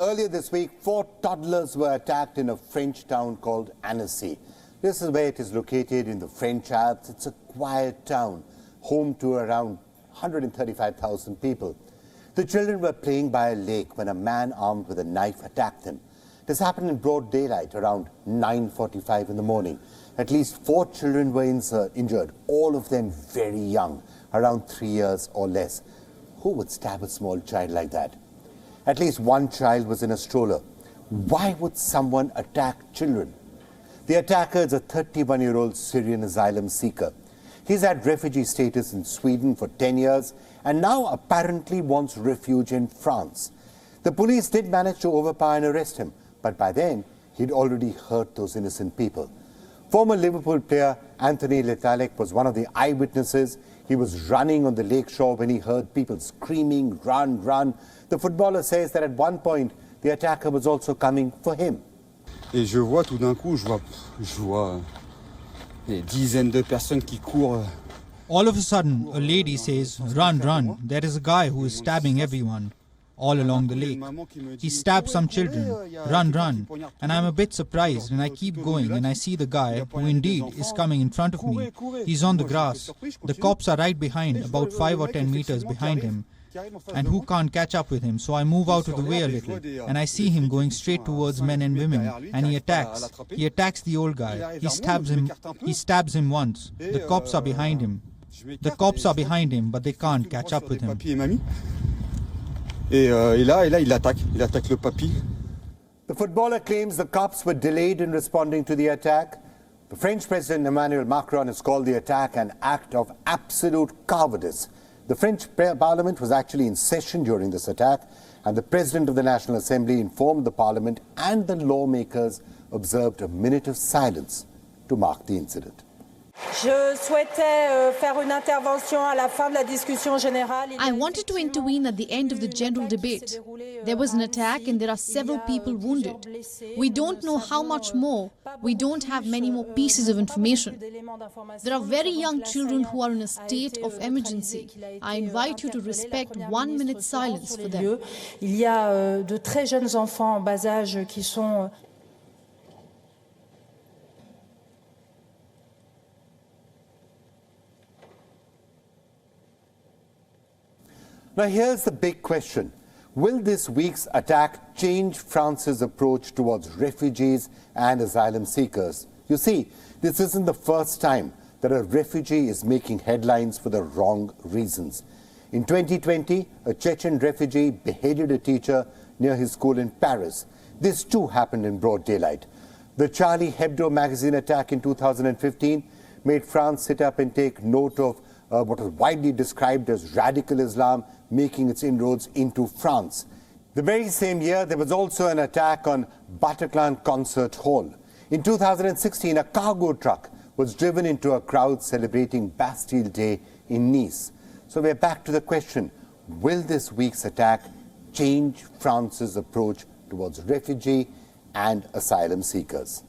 Earlier this week, 4 toddlers were attacked in a French town called Annecy. This is where it is located in the French Alps. It's a quiet town, home to around 135,000 people. The children were playing by a lake when a man armed with a knife attacked them. This happened in broad daylight around 9:45 in the morning. At least 4 children were injured, all of them very young, around 3 years or less. Who would stab a small child like that? At least one child was in a stroller. Why would someone attack children? The attacker is a 31-year-old Syrian asylum-seeker. He's had refugee status in Sweden for 10 years and now apparently wants refuge in France. The police did manage to overpower and arrest him, but by then he'd already hurt those innocent people. Former Liverpool player Anthony Letalek was one of the eyewitnesses. He was running on the lakeshore when he heard people screaming, "Run, run." The footballer says that at one point, the attacker was also coming for him. Et je vois tout d'un coup, je vois des dizaines de personnes qui courent. All of a sudden, a lady says, "Run, run." There is a guy who is stabbing everyone all along the lake. He stabs some children. "Run, run." And I'm a bit surprised and I keep going and I see the guy who indeed is coming in front of me. He's on the grass. The cops are right behind, about 5 or 10 meters behind him. And who can't catch up with him? So I move out of the way a little and I see him going straight towards men and women and he attacks. He attacks the old guy. He stabs him once. The cops are behind him. The cops are behind him, but they can't catch up with him. Et là, il attaque le papy. The footballer claims the cops were delayed in responding to the attack. The French President Emmanuel Macron has called the attack an act of absolute cowardice. The French Parliament was actually in session during this attack, and the President of the National Assembly informed the Parliament and the lawmakers observed a minute of silence to mark the incident. Je souhaitais faire une intervention à la fin de la discussion générale. I wanted to intervene at the end of the general debate. There was an attack and there are several people wounded. We don't know how much more. We don't have many more pieces of information. There are very young children who are in a state of emergency. I invite you to respect 1 minute's silence for them. Il y a de très jeunes enfants en bas âge qui sont Now here's the big question. Will this week's attack change France's approach towards refugees and asylum seekers? You see, this isn't the first time that a refugee is making headlines for the wrong reasons. In 2020, a Chechen refugee beheaded a teacher near his school in Paris. This too happened in broad daylight. The Charlie Hebdo magazine attack in 2015 made France sit up and take note of what was widely described as radical Islam making its inroads into France. The very same year, there was also an attack on Bataclan Concert Hall. In 2016, a cargo truck was driven into a crowd celebrating Bastille Day in Nice. So we're back to the question, will this week's attack change France's approach towards refugee and asylum seekers?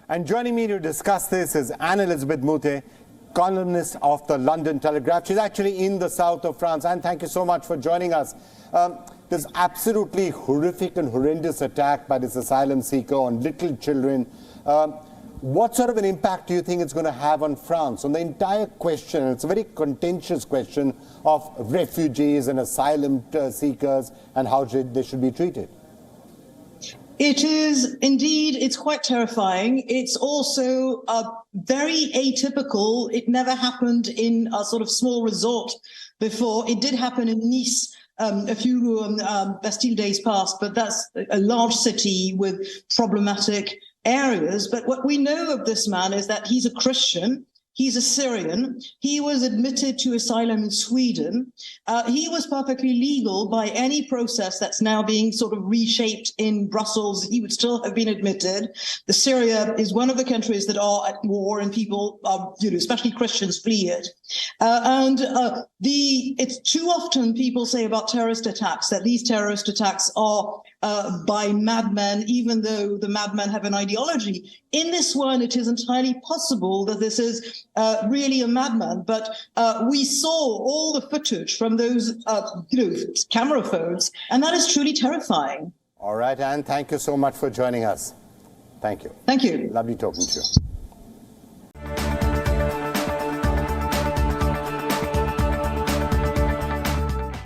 And joining me to discuss this is Anne-Elisabeth Moutet, columnist of the London Telegraph. She's actually in the south of France. And thank you so much for joining us. This absolutely horrific and horrendous attack by this asylum seeker on little children. What sort of an impact do you think it's going to have on France? On the entire question, it's a very contentious question of refugees and asylum seekers and how they should be treated. It is indeed, it's quite terrifying. It's also very atypical. It never happened in a sort of small resort before. It did happen in Nice a few Bastille days past, but that's a large city with problematic areas. But what we know of this man is that he's a Christian. He's a Syrian. He was admitted to asylum in Sweden. He was perfectly legal by any process that's now being sort of reshaped in Brussels. He would still have been admitted. Syria is one of the countries that are at war and people, especially Christians, flee it. It's too often people say about terrorist attacks that these terrorist attacks are by madmen, even though the madmen have an ideology. In this one, it is entirely possible that this is really a madman. But we saw all the footage from those, camera phones, and that is truly terrifying. All right, Anne, thank you so much for joining us. Thank you. Thank you. Lovely talking to you.